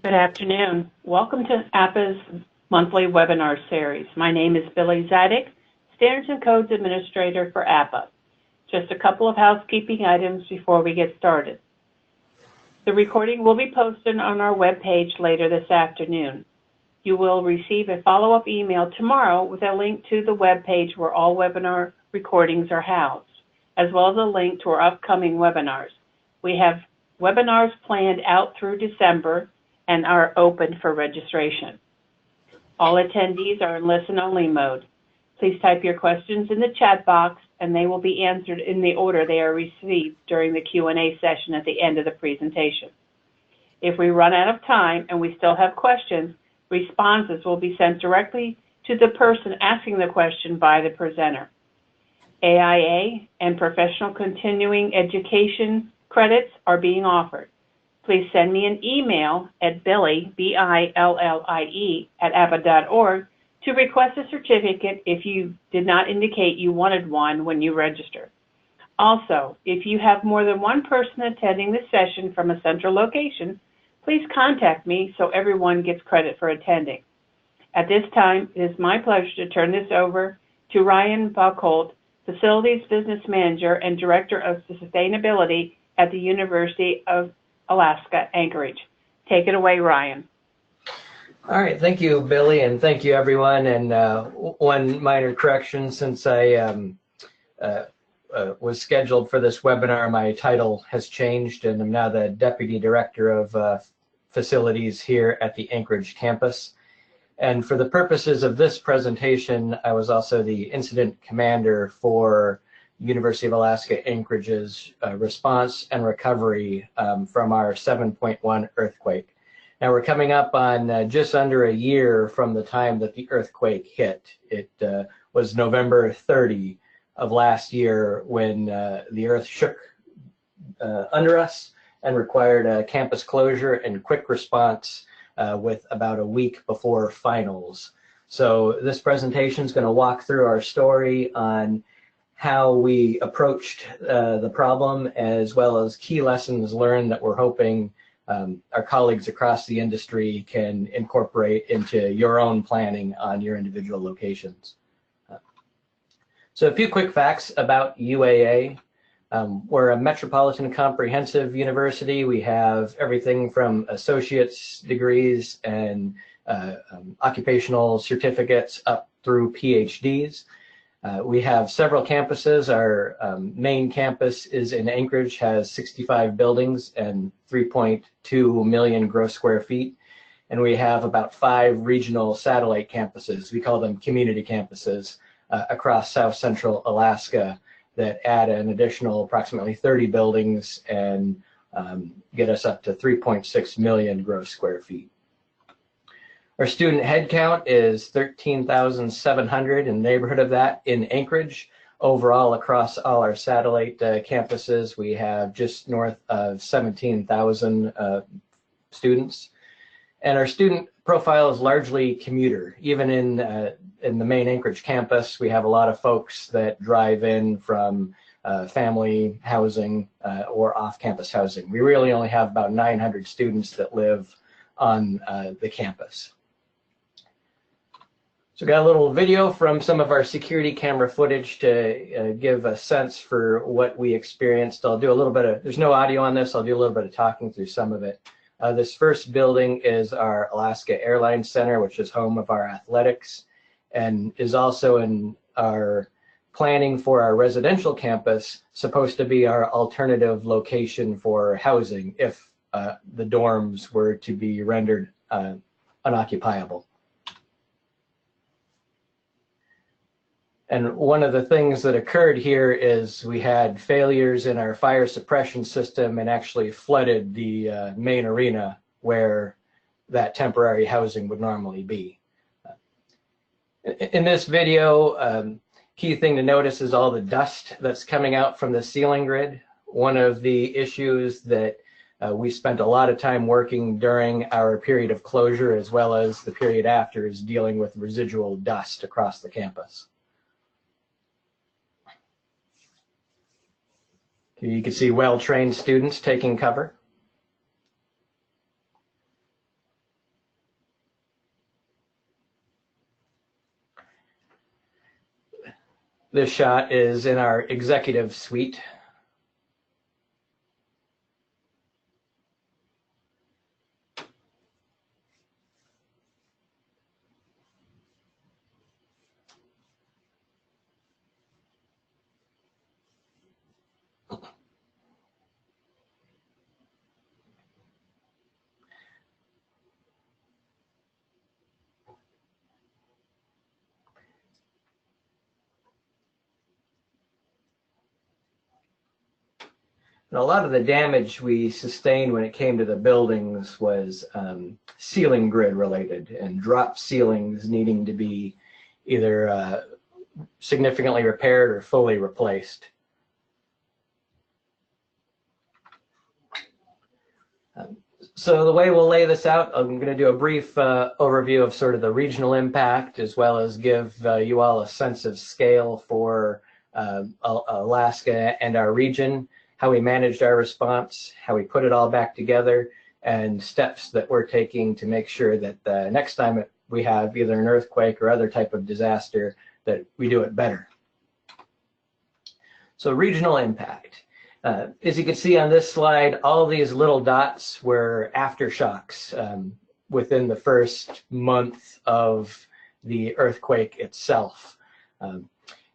Good afternoon. Welcome to APA's monthly webinar series. My name is Billy Zadig, Standards and Codes Administrator for APA. Just a couple of housekeeping items before we get started. The recording will be posted on our webpage later this afternoon. You will receive a follow-up email tomorrow with a link to the webpage where all webinar recordings are housed, as well as a link to our upcoming webinars. We have webinars planned out through December and are open for registration. All attendees are in listen-only mode. Please type your questions in the chat box and they will be answered in the order they are received during the Q&A session at the end of the presentation. If we run out of time and we still have questions, responses will be sent directly to the person asking the question by the presenter. AIA and professional continuing education credits are being offered. Please send me an email at billie, B-I-L-L-I-E, @apa.org to request a certificate if you did not indicate you wanted one when you register. Also, if you have more than one person attending the session from a central location, please contact me so everyone gets credit for attending. At this time, it is my pleasure to turn this over to Ryan Buchholz, Facilities Business Manager and Director of Sustainability at the University of Alaska, Anchorage. Take it away, Ryan. All right, thank you, Billy, and thank you, everyone. And one minor correction, since I was scheduled for this webinar, my title has changed, and I'm now the Deputy Director of Facilities here at the Anchorage campus. And for the purposes of this presentation, I was also the Incident Commander for University of Alaska Anchorage's response and recovery from our 7.1 earthquake. Now we're coming up on just under a year from the time that the earthquake hit. It was November 30 of last year when the earth shook under us and required a campus closure and quick response with about a week before finals. So this presentation is going to walk through our story on how we approached the problem, as well as key lessons learned that we're hoping our colleagues across the industry can incorporate into your own planning on your individual locations. So a few quick facts about UAA. We're a metropolitan comprehensive university. We have everything from associate's degrees and occupational certificates up through PhDs. We have several campuses. Our main campus is in Anchorage, has 65 buildings and 3.2 million gross square feet. And we have about 5 regional satellite campuses. We call them community campuses across South Central Alaska that add an additional approximately 30 buildings and get us up to 3.6 million gross square feet. Our student headcount is 13,700, in the neighborhood of that in Anchorage. Overall, across all our satellite campuses, we have just north of 17,000 students. And our student profile is largely commuter. Even in the main Anchorage campus, we have a lot of folks that drive in from family housing or off-campus housing. We really only have about 900 students that live on the campus. So got a little video from some of our security camera footage to give a sense for what we experienced. I'll do a little bit of, there's no audio on this, I'll do a little bit of talking through some of it. This first building is our Alaska Airlines Center, which is home of our athletics, and is also in our planning for our residential campus, supposed to be our alternative location for housing if the dorms were to be rendered unoccupiable. And one of the things that occurred here is we had failures in our fire suppression system and actually flooded the main arena where that temporary housing would normally be. In this video, key thing to notice is all the dust that's coming out from the ceiling grid. One of the issues that we spent a lot of time working during our period of closure, as well as the period after, is dealing with residual dust across the campus. You can see well-trained students taking cover. This shot is in our executive suite. And a lot of the damage we sustained when it came to the buildings was ceiling grid related, and drop ceilings needing to be either significantly repaired or fully replaced. So the way we'll lay this out, I'm going to do a brief overview of sort of the regional impact, as well as give you all a sense of scale for Alaska and our region, how we managed our response, how we put it all back together, and steps that we're taking to make sure that the next time we have either an earthquake or other type of disaster, that we do it better. So regional impact. As you can see on this slide, all these little dots were aftershocks within the first month of the earthquake itself.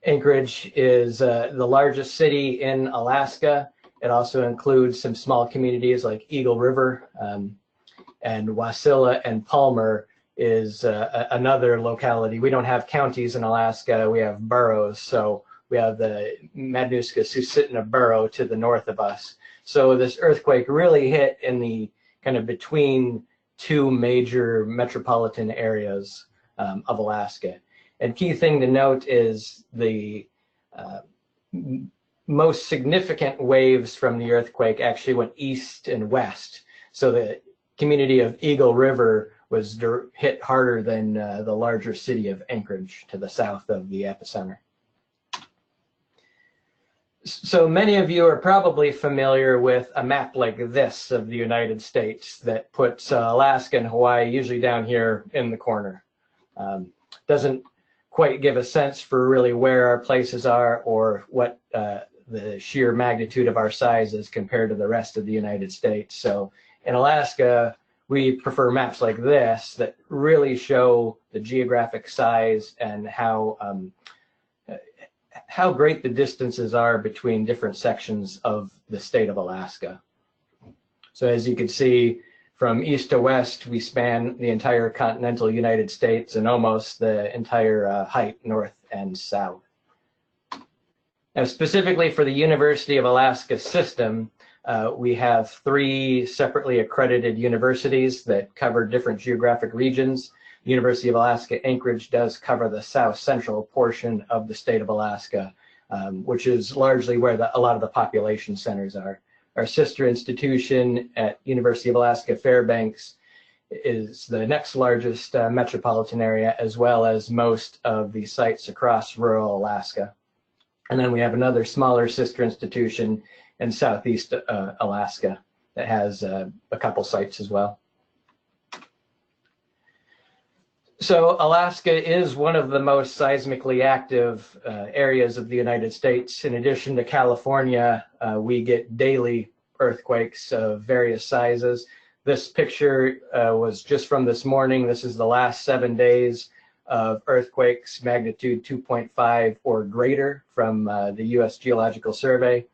Anchorage is the largest city in Alaska. It also includes some small communities like Eagle River, and Wasilla and Palmer is another locality. We don't have counties in Alaska, we have boroughs. So we have the Madanuska-Susitna borough to the north of us. So this earthquake really hit in the kind of between two major metropolitan areas of Alaska. And key thing to note is the most significant waves from the earthquake actually went east and west. So the community of Eagle River was hit harder than the larger city of Anchorage to the south of the epicenter. So many of you are probably familiar with a map like this of the United States that puts Alaska and Hawaii usually down here in the corner. Doesn't quite give a sense for really where our places are or what the sheer magnitude of our size is compared to the rest of the United States. So in Alaska, we prefer maps like this that really show the geographic size and how great the distances are between different sections of the state of Alaska. So as you can see, from east to west, we span the entire continental United States and almost the entire height north and south. Now, specifically for the University of Alaska system, we have 3 separately accredited universities that cover different geographic regions. The University of Alaska Anchorage does cover the south central portion of the state of Alaska, which is largely where a lot of the population centers are. Our sister institution at University of Alaska Fairbanks is the next largest metropolitan area, as well as most of the sites across rural Alaska. And then we have another smaller sister institution in southeast Alaska that has a couple sites as well. So Alaska is one of the most seismically active areas of the United States. In addition to California, we get daily earthquakes of various sizes. This picture was just from this morning. This is the last 7 days of earthquakes, magnitude 2.5 or greater from the U.S. Geological Survey.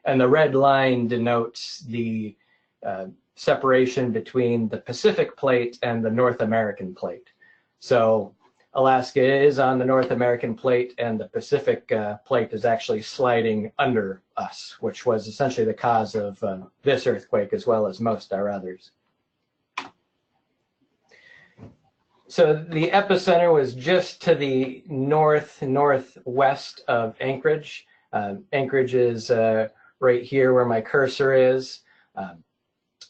And the red line denotes the separation between the Pacific plate and the North American plate. So Alaska is on the North American plate, and the Pacific plate is actually sliding under us, which was essentially the cause of this earthquake as well as most our others. So the epicenter was just to the northwest of Anchorage. Anchorage is right here where my cursor is.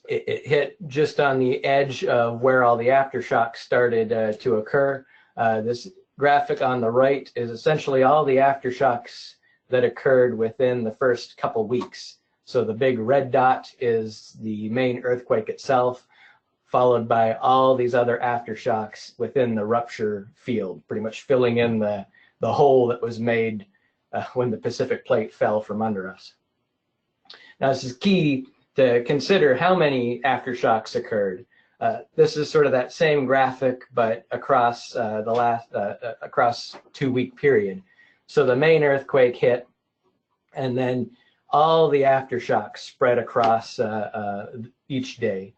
It hit just on the edge of where all the aftershocks started to occur. This graphic on the right is essentially all the aftershocks that occurred within the first couple weeks. So the big red dot is the main earthquake itself, followed by all these other aftershocks within the rupture field, pretty much filling in the hole that was made when the Pacific plate fell from under us. Now, this is key to consider how many aftershocks occurred. This is sort of that same graphic, but across across 2-week period. So the main earthquake hit, and then all the aftershocks spread across each day.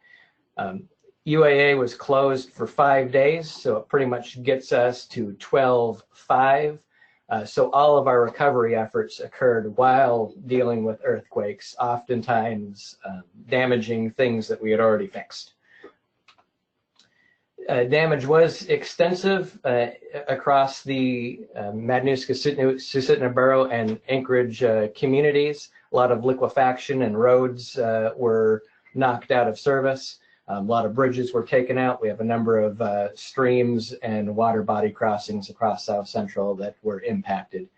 UAA was closed for 5 days, so it pretty much gets us to 12/5. So all of our recovery efforts occurred while dealing with earthquakes, oftentimes damaging things that we had already fixed. Damage was extensive across the Matanuska-Susitna Borough and Anchorage communities. A lot of liquefaction and roads were knocked out of service. A lot of bridges were taken out. We have a number of streams and water body crossings across South Central that were impacted.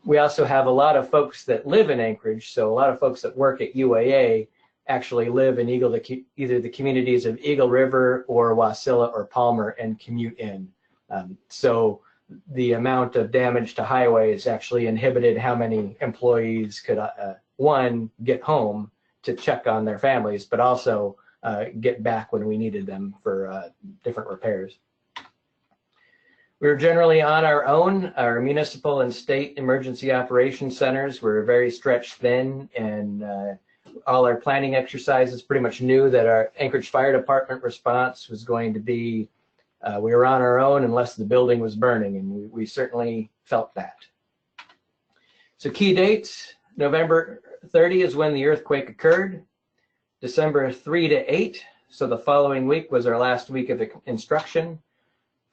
We also have a lot of folks that live in Anchorage, so a lot of folks that work at UAA actually live in either the communities of Eagle River or Wasilla or Palmer and commute in. So the amount of damage to highways actually inhibited how many employees could, one, get home to check on their families, but also get back when we needed them for different repairs. We were generally on our own. Our municipal and state emergency operations centers were very stretched thin, and all our planning exercises pretty much knew that our Anchorage Fire Department response was going to be, we were on our own unless the building was burning, and we certainly felt that. So key dates: November 30 is when the earthquake occurred. December 3 to 8, so the following week was our last week of instruction,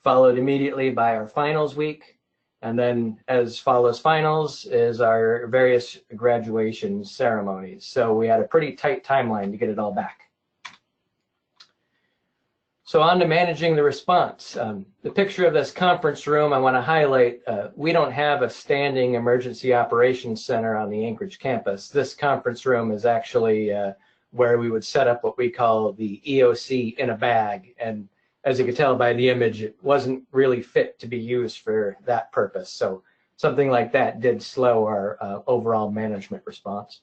followed immediately by our finals week, and then as follows finals is our various graduation ceremonies. So we had a pretty tight timeline to get it all back. So on to managing the response. The picture of this conference room I want to highlight, we don't have a standing emergency operations center on the Anchorage campus. This conference room is actually where we would set up what we call the EOC in a bag. And as you can tell by the image, it wasn't really fit to be used for that purpose. So something like that did slow our overall management response.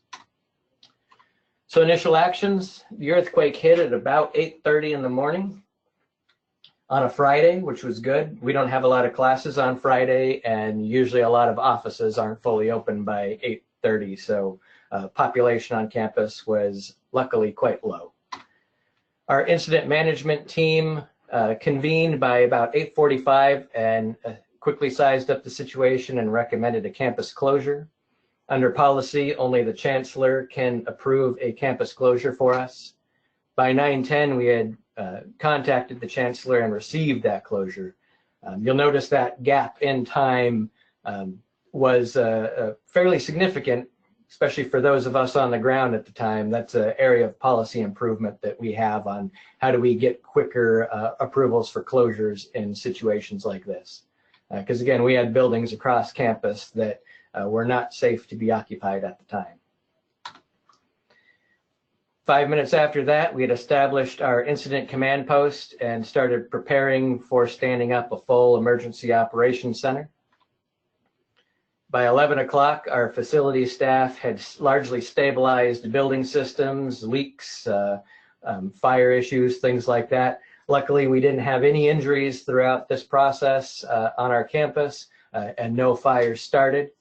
So initial actions: the earthquake hit at about 8:30 in the morning on a Friday, which was good. We don't have a lot of classes on Friday, and usually a lot of offices aren't fully open by 8:30. So population on campus was luckily quite low. Our incident management team convened by about 8:45 and quickly sized up the situation and recommended a campus closure. Under policy, only the chancellor can approve a campus closure for us. By 9:10, we had contacted the chancellor and received that closure. You'll notice that gap in time was fairly significant, especially for those of us on the ground at the time. That's an area of policy improvement that we have on how do we get quicker approvals for closures in situations like this. Because again, we had buildings across campus that were not safe to be occupied at the time. 5 minutes after that, we had established our incident command post and started preparing for standing up a full emergency operations center. By 11 o'clock, our facility staff had largely stabilized the building systems, leaks, fire issues, things like that. Luckily, we didn't have any injuries throughout this process on our campus, and no fires started,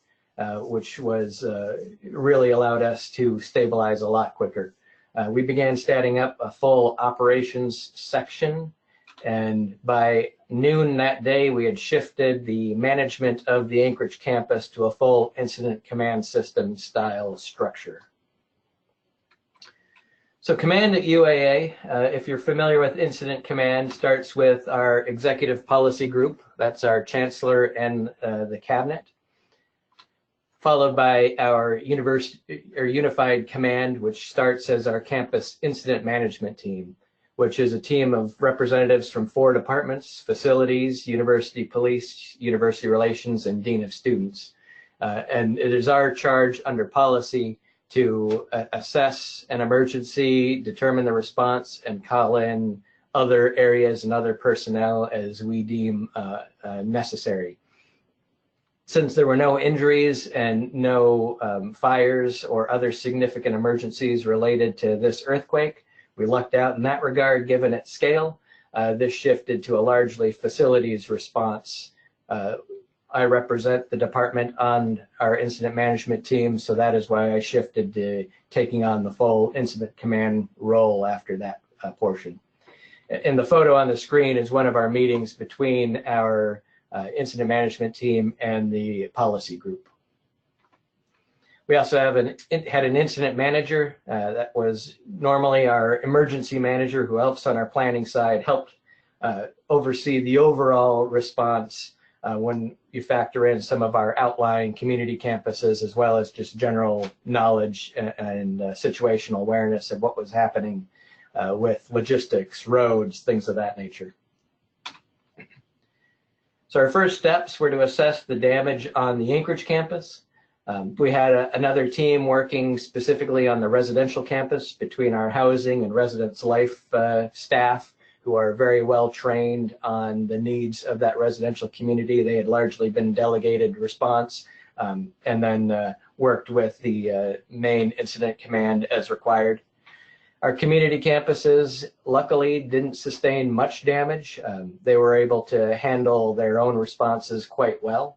which was really allowed us to stabilize a lot quicker. We began standing up a full operations section, and by noon that day, we had shifted the management of the Anchorage campus to a full incident command system style structure. So command at UAA, if you're familiar with incident command, starts with our executive policy group. That's our chancellor and the cabinet, followed by our unified command, which starts as our campus incident management team, which is a team of representatives from 4 departments: facilities, university police, university relations, and dean of students. And it is our charge under policy to assess an emergency, determine the response, and call in other areas and other personnel as we deem necessary. Since there were no injuries and no fires or other significant emergencies related to this earthquake, we lucked out in that regard given its scale. This shifted to a largely facilities response. I represent the department on our incident management team, so that is why I shifted to taking on the full incident command role after that portion. In the photo on the screen is one of our meetings between our incident management team and the policy group. We also had an incident manager that was normally our emergency manager who helps on our planning side, helped oversee the overall response when you factor in some of our outlying community campuses, as well as just general knowledge and situational awareness of what was happening with logistics, roads, things of that nature. So our first steps were to assess the damage on the Anchorage campus. We had another team working specifically on the residential campus between our housing and residence life staff, who are very well trained on the needs of that residential community. They had largely been delegated response and then worked with the main incident command as required. Our community campuses luckily didn't sustain much damage. They were able to handle their own responses quite well.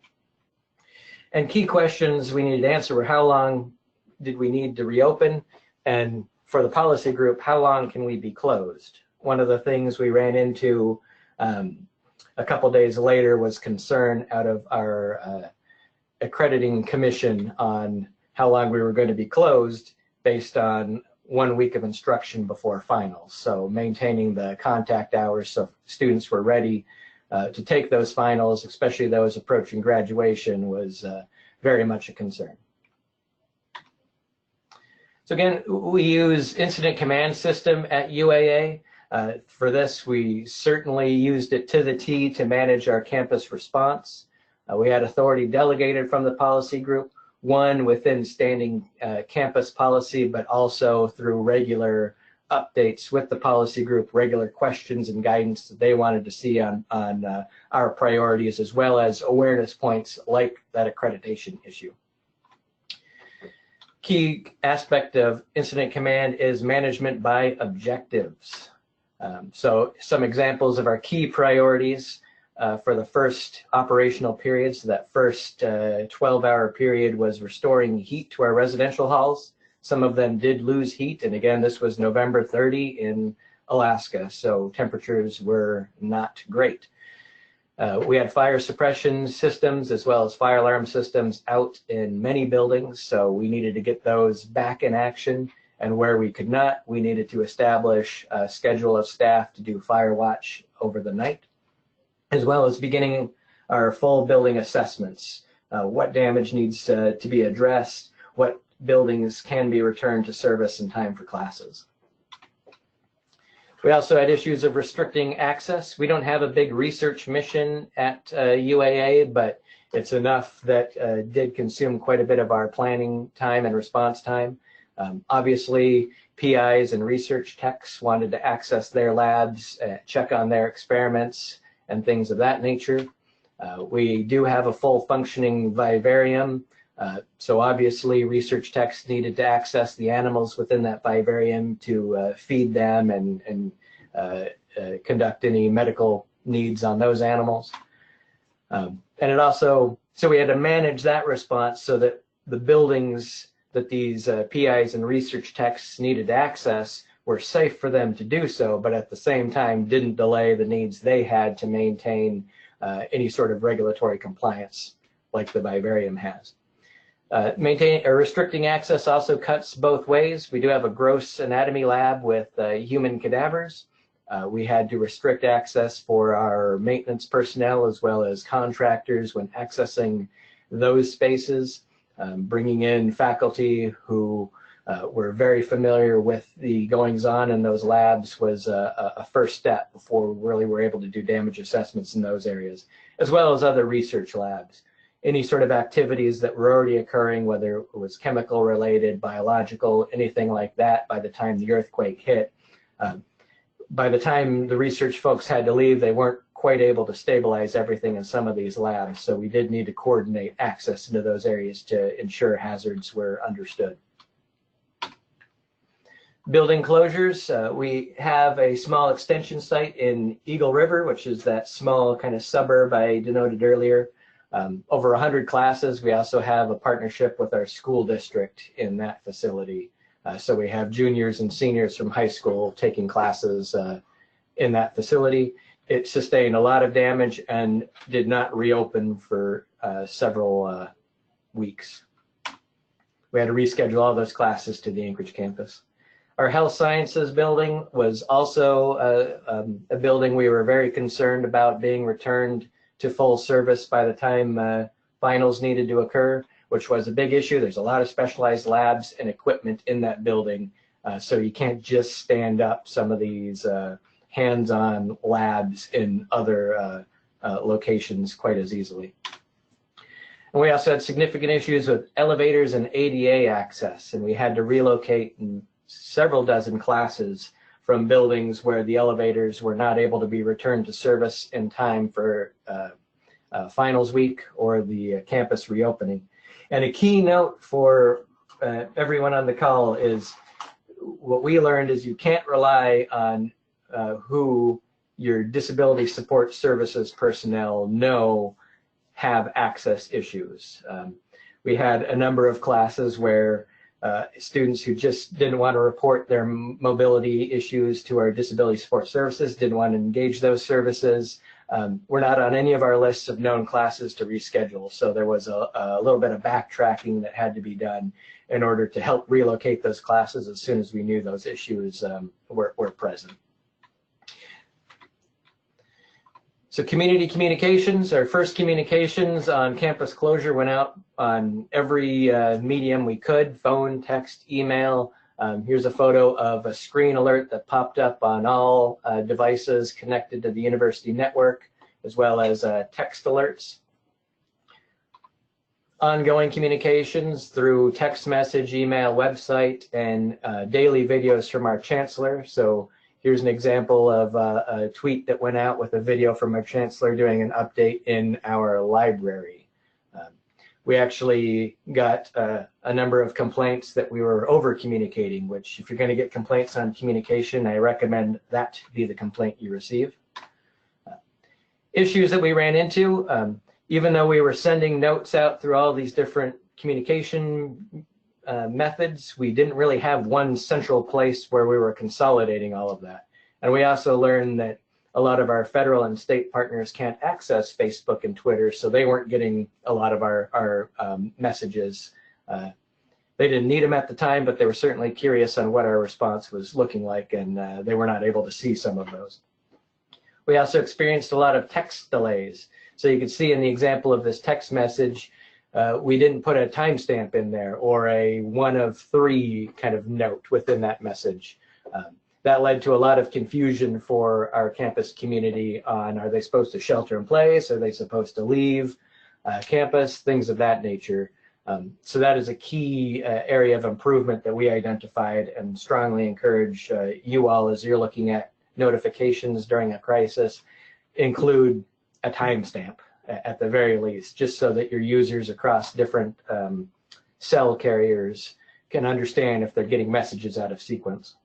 And key questions we needed to answer were: how long did we need to reopen? And for the policy group, how long can we be closed? One of the things we ran into a couple days later was concern out of our accrediting commission on how long we were going to be closed based on 1 week of instruction before finals. So maintaining the contact hours so students were ready to take those finals, especially those approaching graduation, was very much a concern. So again, we use incident command system at UAA. For this, we certainly used it to the T to manage our campus response. We had authority delegated from the policy group, one within standing campus policy, but also through regular updates with the policy group, regular questions and guidance that they wanted to see on our priorities, as well as awareness points like that accreditation issue. Key aspect of incident command is management by objectives. So some examples of our key priorities for the first operational period. So that first 12-hour period was restoring heat to our residential halls. Some of them did lose heat, and again, this was November 30 in Alaska, so temperatures were not great. We had fire suppression systems as well as fire alarm systems out in many buildings, so we needed to get those back in action, and where we could not, we needed to establish a schedule of staff to do fire watch over the night, as well as beginning our full building assessments. What damage needs to be addressed, what buildings can be returned to service in time for classes. We also had issues of restricting access. We don't have a big research mission at UAA, but it's enough that did consume quite a bit of our planning time and response time. Obviously, PIs and research techs wanted to access their labs, check on their experiments, and things of that nature. We do have a full functioning vivarium. So obviously research techs needed to access the animals within that vivarium to feed them and conduct any medical needs on those animals. And it also, so we had to manage that response so that the buildings that these PIs and research techs needed to access were safe for them to do so, but at the same time didn't delay the needs they had to maintain any sort of regulatory compliance like the vivarium has. Maintaining or restricting access also cuts both ways. We do have a gross anatomy lab with human cadavers. We had to restrict access for our maintenance personnel as well as contractors when accessing those spaces. Bringing in faculty who were very familiar with the goings-on in those labs was a first step before we really were able to do damage assessments in those areas, as well as other research labs. Any sort of activities that were already occurring, whether it was chemical related, biological, anything like that, by the time the earthquake hit. By the time the research folks had to leave, they weren't quite able to stabilize everything in some of these labs, so we did need to coordinate access into those areas to ensure hazards were understood. Building closures, we have a small extension site in Eagle River, which is that small kind of suburb I denoted earlier. Over 100 classes. We also have a partnership with our school district in that facility. So we have juniors and seniors from high school taking classes in that facility. It sustained a lot of damage and did not reopen for several weeks. We had to reschedule all those classes to the Anchorage campus. Our health sciences building was also a building we were very concerned about being returned to full service by the time finals needed to occur, which was a big issue. There's a lot of specialized labs and equipment in that building, so you can't just stand up some of these hands-on labs in other locations quite as easily. And we also had significant issues with elevators and ADA access, and we had to relocate several dozen classes from buildings where the elevators were not able to be returned to service in time for finals week or the campus reopening. And a key note for everyone on the call is what we learned is you can't rely on who your disability support services personnel know have access issues. We had a number of classes where students who just didn't want to report their mobility issues to our disability support services, didn't want to engage those services, were not on any of our lists of known classes to reschedule. So there was a little bit of backtracking that had to be done in order to help relocate those classes as soon as we knew those issues were present. So community communications, our first communications on campus closure went out on every medium we could, phone, text, email. Here's a photo of a screen alert that popped up on all devices connected to the university network, as well as text alerts. Ongoing communications through text message, email, website, and daily videos from our chancellor. So here's an example of a tweet that went out with a video from our chancellor doing an update in our library. We actually got a number of complaints that we were over communicating, which if you're going to get complaints on communication, I recommend that be the complaint you receive. Issues that we ran into, even though we were sending notes out through all these different communication methods, we didn't really have one central place where we were consolidating all of that. And we also learned that a lot of our federal and state partners can't access Facebook and Twitter, so they weren't getting a lot of our messages. They didn't need them at the time, but they were certainly curious on what our response was looking like, and they were not able to see some of those. We also experienced a lot of text delays. So you can see in the example of this text message, we didn't put a timestamp in there or a 1 of 3 kind of note within that message. That led to a lot of confusion for our campus community on, are they supposed to shelter in place? Are they supposed to leave campus? Things of that nature. So that is a key area of improvement that we identified, and strongly encourage you all, as you're looking at notifications during a crisis, include a timestamp at the very least, just so that your users across different cell carriers can understand if they're getting messages out of sequence.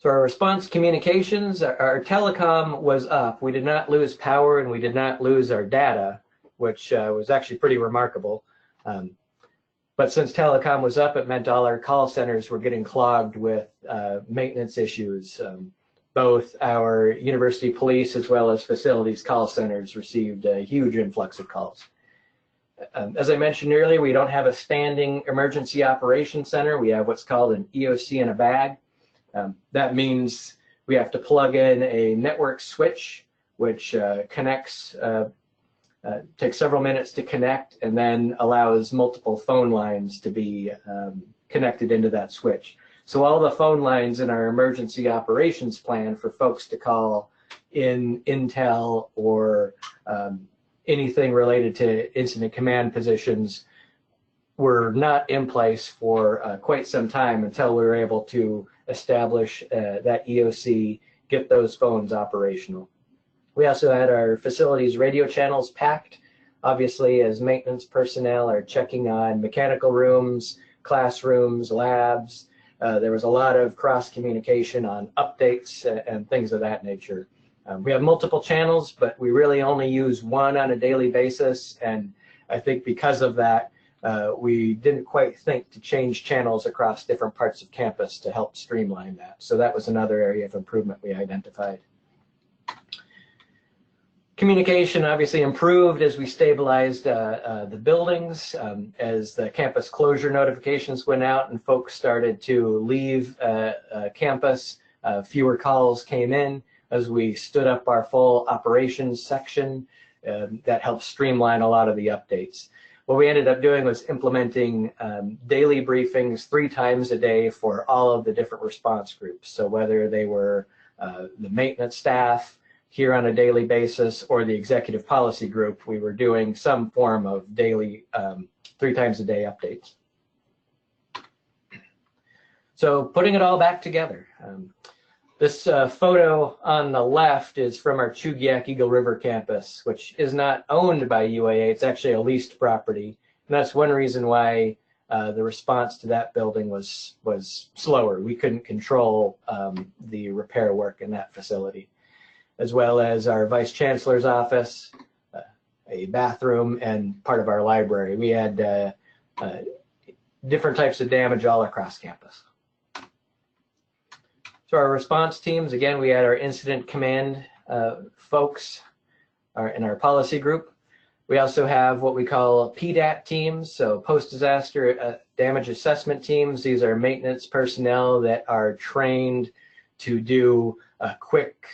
So our response communications, our telecom was up. We did not lose power and we did not lose our data, which was actually pretty remarkable. But since telecom was up, it meant all our call centers were getting clogged with maintenance issues. Both our university police as well as facilities call centers received a huge influx of calls. As I mentioned earlier, we don't have a standing emergency operations center. We have what's called an EOC in a bag. That means we have to plug in a network switch, which connects, takes several minutes to connect, and then allows multiple phone lines to be connected into that switch. So all the phone lines in our emergency operations plan for folks to call in intel or anything related to incident command positions were not in place for quite some time until we were able to establish that EOC get those phones operational. We also had our facilities radio channels packed. Obviously, as maintenance personnel are checking on mechanical rooms, classrooms, labs, there was a lot of cross communication on updates and things of that nature. We have multiple channels, but we really only use one on a daily basis, and I think because of that, we didn't quite think to change channels across different parts of campus to help streamline that. So that was another area of improvement we identified. Communication obviously improved as we stabilized the buildings, as the campus closure notifications went out and folks started to leave campus. Fewer calls came in as we stood up our full operations section. That helped streamline a lot of the updates. What we ended up doing was implementing daily briefings 3 times a day for all of the different response groups. So whether they were the maintenance staff here on a daily basis or the executive policy group, we were doing some form of daily 3 times a day updates. So putting it all back together. This photo on the left is from our Chugiak Eagle River campus, which is not owned by UAA. It's actually a leased property. And that's one reason why the response to that building was slower. We couldn't control the repair work in that facility, as well as our Vice Chancellor's office, a bathroom, and part of our library. We had different types of damage all across campus. So our response teams, again, we had our incident command folks in our policy group. We also have what we call PDAT teams, so post-disaster damage assessment teams. These are maintenance personnel that are trained to do a quick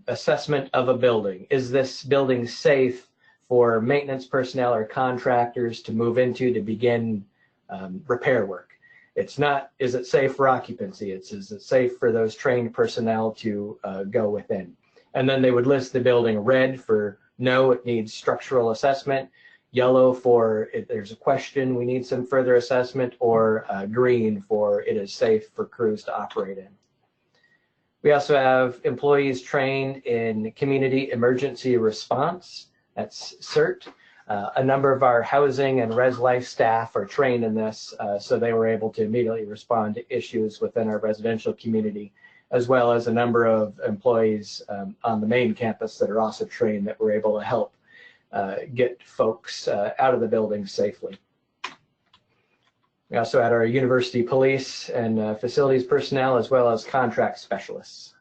assessment of a building. Is this building safe for maintenance personnel or contractors to move into to begin repair work? It's not, is it safe for occupancy? It's, is it safe for those trained personnel to go within? And then they would list the building: red for no, it needs structural assessment; yellow for if there's a question, we need some further assessment; or green for it is safe for crews to operate in. We also have employees trained in community emergency response, that's CERT. A number of our housing and res life staff are trained in this, so they were able to immediately respond to issues within our residential community, as well as a number of employees on the main campus that are also trained that were able to help get folks out of the building safely. We also had our university police and facilities personnel, as well as contract specialists.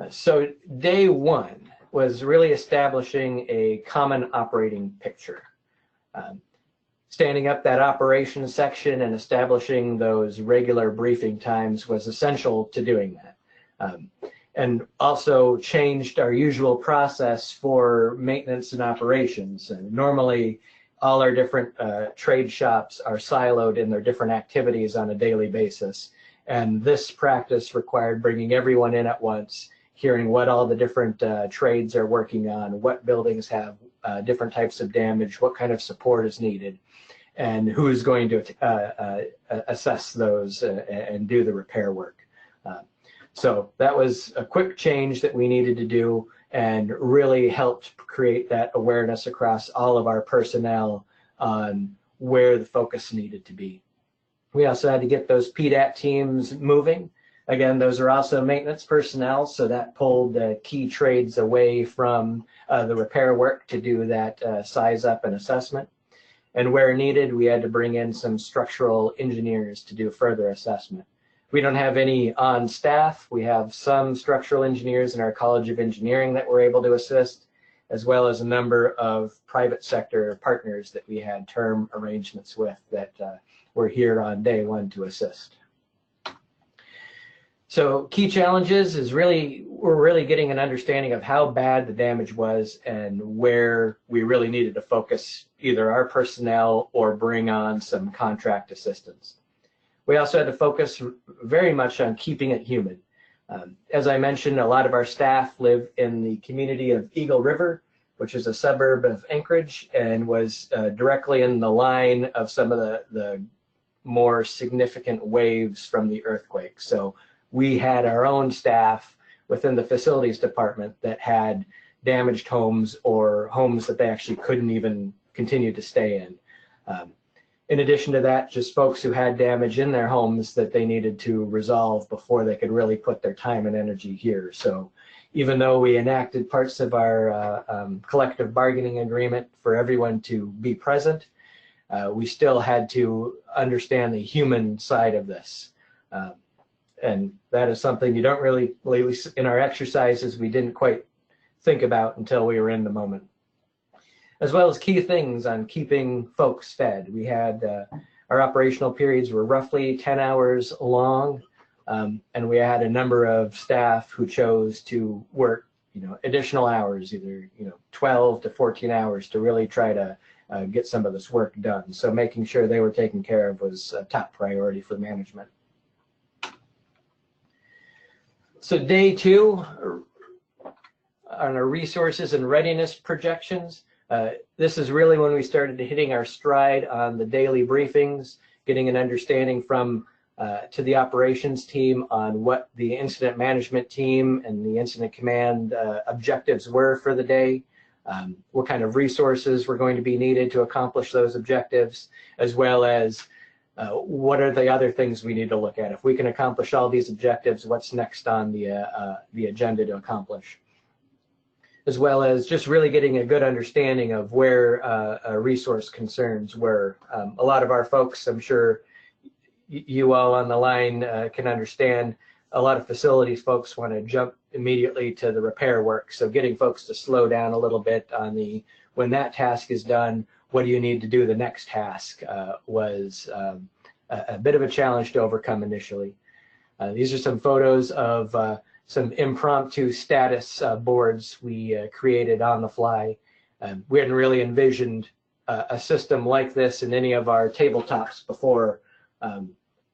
So day one was really establishing a common operating picture. Standing up that operations section and establishing those regular briefing times was essential to doing that. And also changed our usual process for maintenance and operations. And normally, all our different trade shops are siloed in their different activities on a daily basis. And this practice required bringing everyone in at once, hearing what all the different trades are working on, what buildings have different types of damage, what kind of support is needed, and who is going to assess those and do the repair work. So that was a quick change that we needed to do, and really helped create that awareness across all of our personnel on where the focus needed to be. We also had to get those PDAT teams moving. Again, those are also maintenance personnel, so that pulled key trades away from the repair work to do that size up and assessment. And where needed, we had to bring in some structural engineers to do further assessment. We don't have any on staff. We have some structural engineers in our College of Engineering that were able to assist, as well as a number of private sector partners that we had term arrangements with that were here on day one to assist. So key challenges is we're really getting an understanding of how bad the damage was and where we really needed to focus either our personnel or bring on some contract assistance. We also had to focus very much on keeping it human. As I mentioned, a lot of our staff live in the community of Eagle River, which is a suburb of Anchorage, and was directly in the line of some of the more significant waves from the earthquake. So we had our own staff within the facilities department that had damaged homes or homes that they actually couldn't even continue to stay in. In addition to that, just folks who had damage in their homes that they needed to resolve before they could really put their time and energy here. So even though we enacted parts of our collective bargaining agreement for everyone to be present, we still had to understand the human side of this. And that is something you don't really, in our exercises, we didn't quite think about until we were in the moment. As well as key things on keeping folks fed. We had, our operational periods were roughly 10 hours long, and we had a number of staff who chose to work, additional hours, either, 12 to 14 hours to really try to get some of this work done. So making sure they were taken care of was a top priority for management. So day 2, on our resources and readiness projections, this is really when we started hitting our stride on the daily briefings, getting an understanding from to the operations team on what the incident management team and the incident command objectives were for the day, what kind of resources were going to be needed to accomplish those objectives, as well as what are the other things we need to look at. If we can accomplish all these objectives, what's next on the agenda to accomplish? As well as just really getting a good understanding of where resource concerns were. A lot of our folks, I'm sure you all on the line can understand, a lot of facilities folks want to jump immediately to the repair work. So getting folks to slow down a little bit on when that task is done, what do you need to do the next task was a bit of a challenge to overcome initially. These are some photos of some impromptu status boards we created on the fly. We hadn't really envisioned a system like this in any of our tabletops before,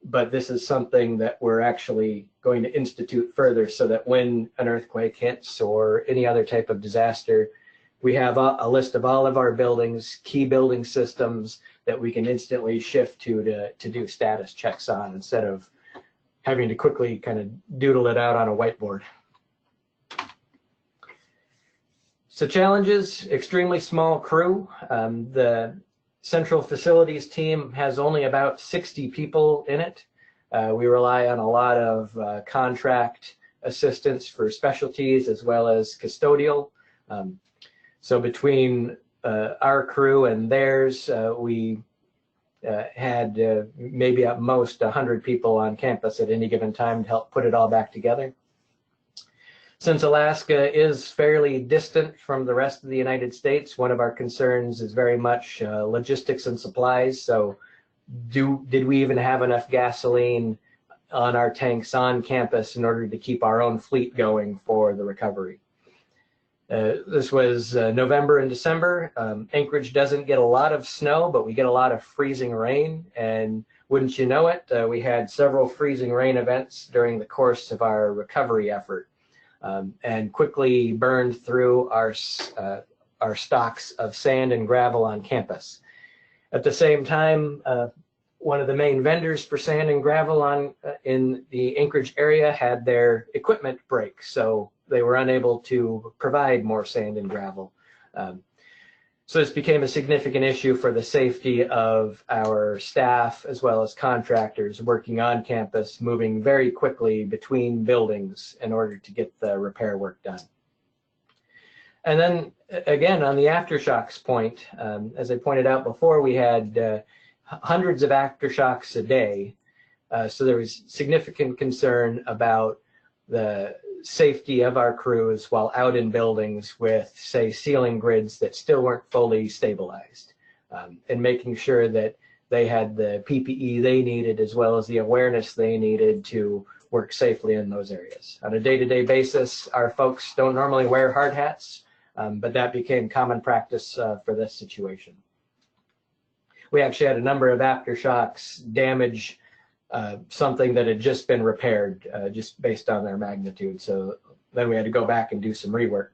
but this is something that we're actually going to institute further so that when an earthquake hits or any other type of disaster, we have a list of all of our buildings, key building systems that we can instantly shift to do status checks on instead of having to quickly kind of doodle it out on a whiteboard. So challenges, extremely small crew. The central facilities team has only about 60 people in it. We rely on a lot of contract assistance for specialties as well as custodial. So between our crew and theirs, we had maybe at most 100 people on campus at any given time to help put it all back together. Since Alaska is fairly distant from the rest of the United States, one of our concerns is very much logistics and supplies. So did we even have enough gasoline on our tanks on campus in order to keep our own fleet going for the recovery? This was November and December. Anchorage doesn't get a lot of snow, but we get a lot of freezing rain. And wouldn't you know it, we had several freezing rain events during the course of our recovery effort, and quickly burned through our stocks of sand and gravel on campus. At the same time, one of the main vendors for sand and gravel in the Anchorage area had their equipment break, so they were unable to provide more sand and gravel. So this became a significant issue for the safety of our staff as well as contractors working on campus, moving very quickly between buildings in order to get the repair work done. And then again, on the aftershocks point, as I pointed out before, we had hundreds of aftershocks a day. So there was significant concern about the safety of our crews while out in buildings with, say, ceiling grids that still weren't fully stabilized, and making sure that they had the PPE they needed as well as the awareness they needed to work safely in those areas. On a day-to-day basis, our folks don't normally wear hard hats, but that became common practice for this situation. We actually had a number of aftershocks damage something that had just been repaired just based on their magnitude. So then we had to go back and do some rework.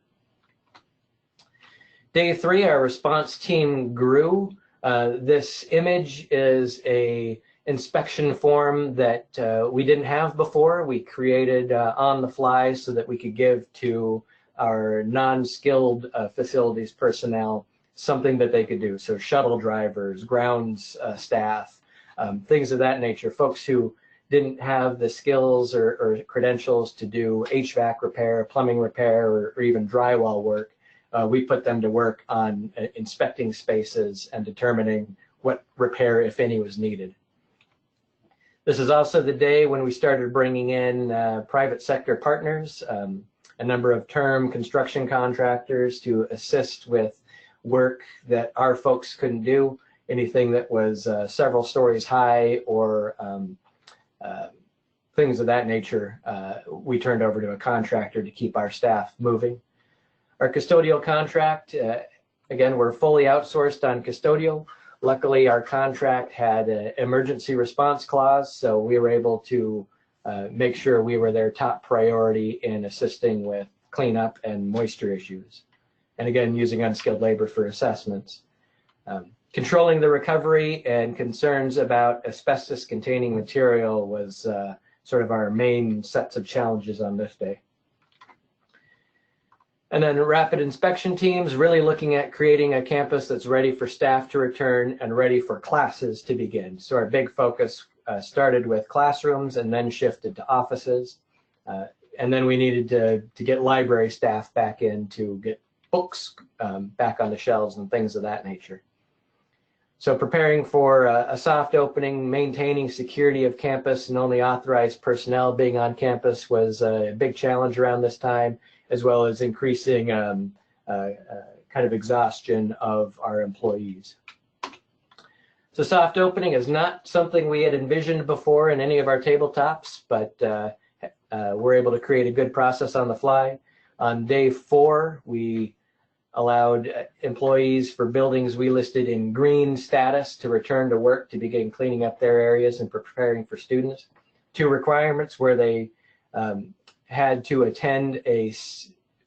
Day 3, our response team grew. This image is a inspection form that we didn't have before. We created on the fly so that we could give to our non-skilled facilities personnel something that they could do. So shuttle drivers, grounds staff, things of that nature, folks who didn't have the skills or credentials to do HVAC repair, plumbing repair, or even drywall work. We put them to work on inspecting spaces and determining what repair, if any, was needed. This is also the day when we started bringing in private sector partners, a number of term construction contractors to assist with work that our folks couldn't do, anything that was several stories high or things of that nature. We turned over to a contractor to keep our staff moving. Our custodial contract, again, we're fully outsourced on custodial. Luckily, our contract had an emergency response clause, so we were able to make sure we were their top priority in assisting with cleanup and moisture issues. And again, using unskilled labor for assessments. Controlling the recovery and concerns about asbestos-containing material was sort of our main sets of challenges on this day. And then rapid inspection teams, really looking at creating a campus that's ready for staff to return and ready for classes to begin. So our big focus started with classrooms and then shifted to offices. And then we needed to get library staff back in to get books back on the shelves and things of that nature. So preparing for a soft opening, maintaining security of campus and only authorized personnel being on campus was a big challenge around this time, as well as increasing kind of exhaustion of our employees. So soft opening is not something we had envisioned before in any of our tabletops, but we're able to create a good process on the fly. On day 4, we allowed employees for buildings we listed in green status to return to work to begin cleaning up their areas and preparing for students. 2 requirements where they had to attend a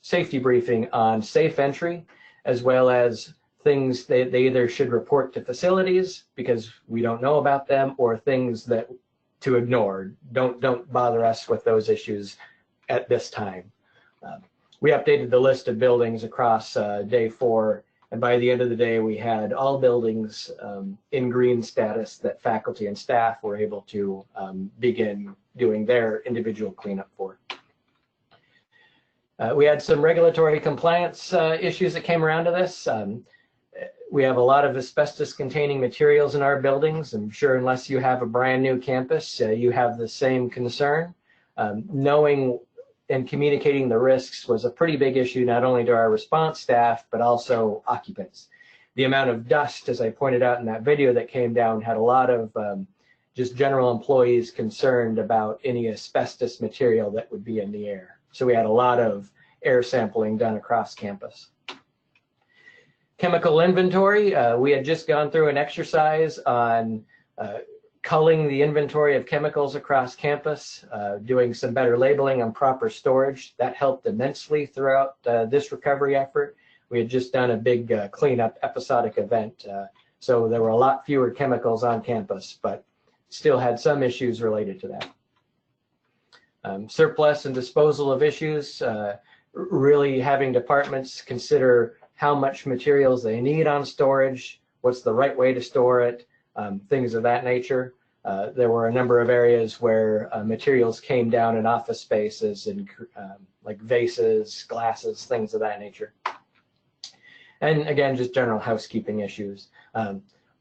safety briefing on safe entry, as well as things they either should report to facilities because we don't know about them, or things that to ignore. Don't bother us with those issues at this time. We updated the list of buildings across day 4, and by the end of the day, we had all buildings in green status that faculty and staff were able to begin doing their individual cleanup for. We had some regulatory compliance issues that came around to this. We have a lot of asbestos-containing materials in our buildings. I'm sure unless you have a brand new campus, you have the same concern. Knowing and communicating the risks was a pretty big issue, not only to our response staff, but also occupants. The amount of dust, as I pointed out in that video that came down, had a lot of just general employees concerned about any asbestos material that would be in the air. So we had a lot of air sampling done across campus. Chemical inventory, we had just gone through an exercise on culling the inventory of chemicals across campus, doing some better labeling on proper storage. That helped immensely throughout this recovery effort. We had just done a big cleanup episodic event, so there were a lot fewer chemicals on campus, but still had some issues related to that. Surplus and disposal of issues, really having departments consider how much materials they need on storage, what's the right way to store it, things of that nature. There were a number of areas where materials came down in office spaces and like vases, glasses, things of that nature. And again, just general housekeeping issues.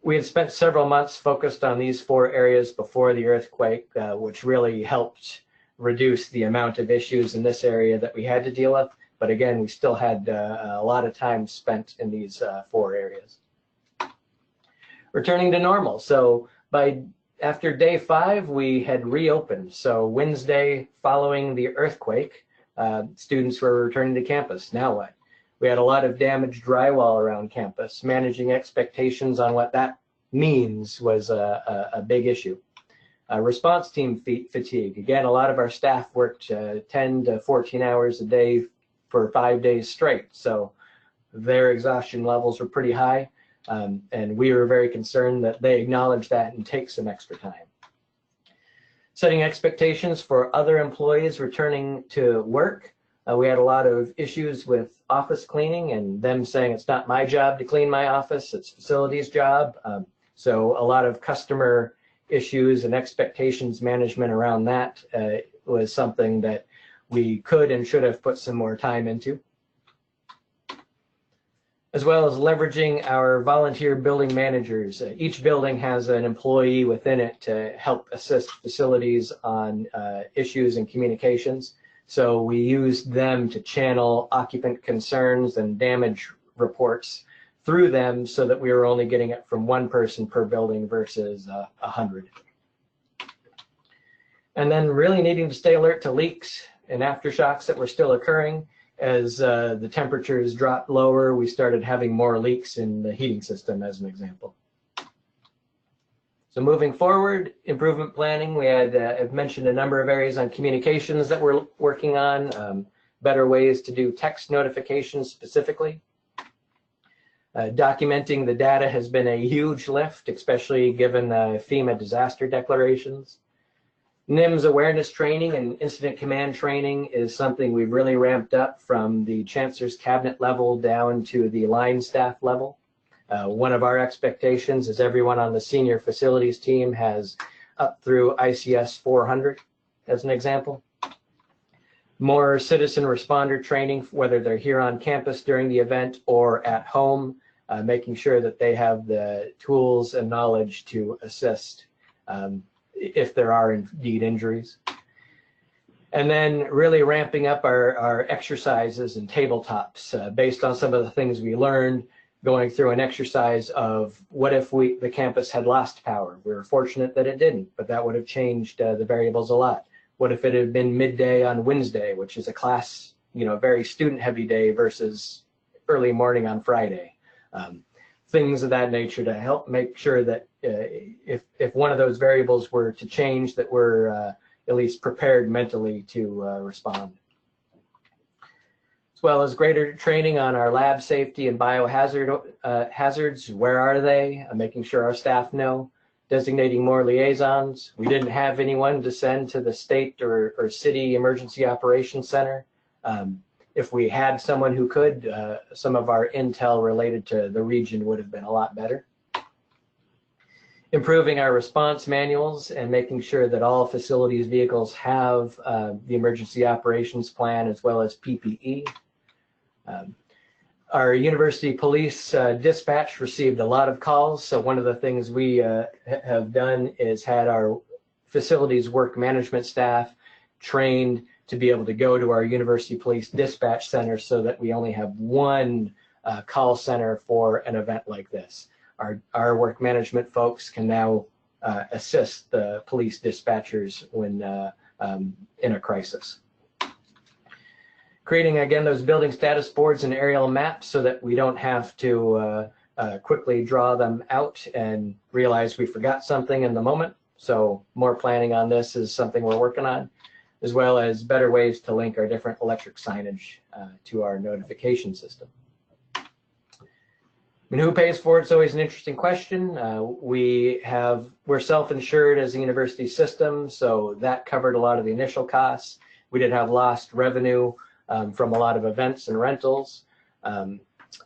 We had spent several months focused on these 4 areas before the earthquake, which really helped reduce the amount of issues in this area that we had to deal with. But again, we still had a lot of time spent in these 4 areas. Returning to normal. So after day 5, we had reopened. So Wednesday following the earthquake, students were returning to campus. Now what? We had a lot of damaged drywall around campus. Managing expectations on what that means was a big issue. Response team fatigue. Again, a lot of our staff worked 10 to 14 hours a day for 5 days straight. So their exhaustion levels were pretty high. And we were very concerned that they acknowledge that and take some extra time. Setting expectations for other employees returning to work. We had a lot of issues with office cleaning and them saying it's not my job to clean my office, it's facilities' job. So a lot of customer issues and expectations management around that was something that we could and should have put some more time into. As well as leveraging our volunteer building managers. Each building has an employee within it to help assist facilities on issues and communications. So we used them to channel occupant concerns and damage reports through them so that we were only getting it from one person per building versus 100. And then really needing to stay alert to leaks and aftershocks that were still occurring. As the temperatures dropped lower, we started having more leaks in the heating system, as an example. So moving forward, improvement planning, we had, I've mentioned a number of areas on communications that we're working on, better ways to do text notifications specifically. Documenting the data has been a huge lift, especially given FEMA disaster declarations. NIMS awareness training and incident command training is something we've really ramped up from the Chancellor's Cabinet level down to the line staff level. One of our expectations is everyone on the senior facilities team has up through ICS 400 as an example. More citizen responder training, whether they're here on campus during the event or at home, making sure that they have the tools and knowledge to assist if there are indeed injuries. And then really ramping up our exercises and tabletops based on some of the things we learned, going through an exercise of what if the campus had lost power. We were fortunate that it didn't, but that would have changed the variables a lot. What if it had been midday on Wednesday, which is a class, very student heavy day versus early morning on Friday. Things of that nature to help make sure that if one of those variables were to change, that we're at least prepared mentally to respond. As well as greater training on our lab safety and biohazard hazards. Where are they? Making sure our staff know. Designating more liaisons. We didn't have anyone to send to the state or city emergency operations center. If we had someone who could, some of our intel related to the region would have been a lot better. Improving our response manuals and making sure that all facilities vehicles have the emergency operations plan as well as PPE. Our university police dispatch received a lot of calls. So one of the things we have done is had our facilities work management staff trained to be able to go to our university police dispatch center so that we only have one call center for an event like this. Our work management folks can now assist the police dispatchers when in a crisis. Creating, again, those building status boards and aerial maps so that we don't have to quickly draw them out and realize we forgot something in the moment. So more planning on this is something we're working on, as well as better ways to link our different electric signage to our notification system. And who pays for it? It's always an interesting question. We're self-insured as a university system, so that covered a lot of the initial costs. We did have lost revenue from a lot of events and rentals.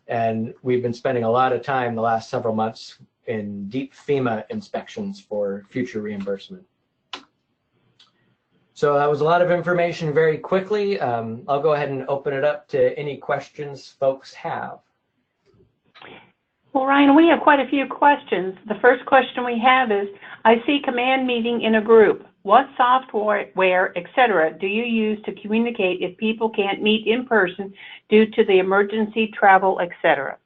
And we've been spending a lot of time the last several months in deep FEMA inspections for future reimbursement. So that was a lot of information very quickly. I'll go ahead and open it up to any questions folks have. Well, Ryan, we have quite a few questions. The first question we have is, I see command meeting in a group. What software, etc., do you use to communicate if people can't meet in person due to the emergency travel, etc.?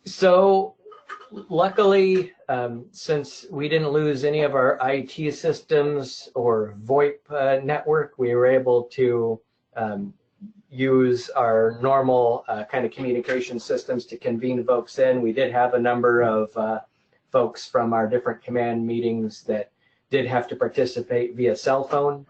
So luckily, since we didn't lose any of our IT systems or VoIP network, we were able to use our normal kind of communication systems to convene folks in. We did have a number of folks from our different command meetings that did have to participate via cell phone.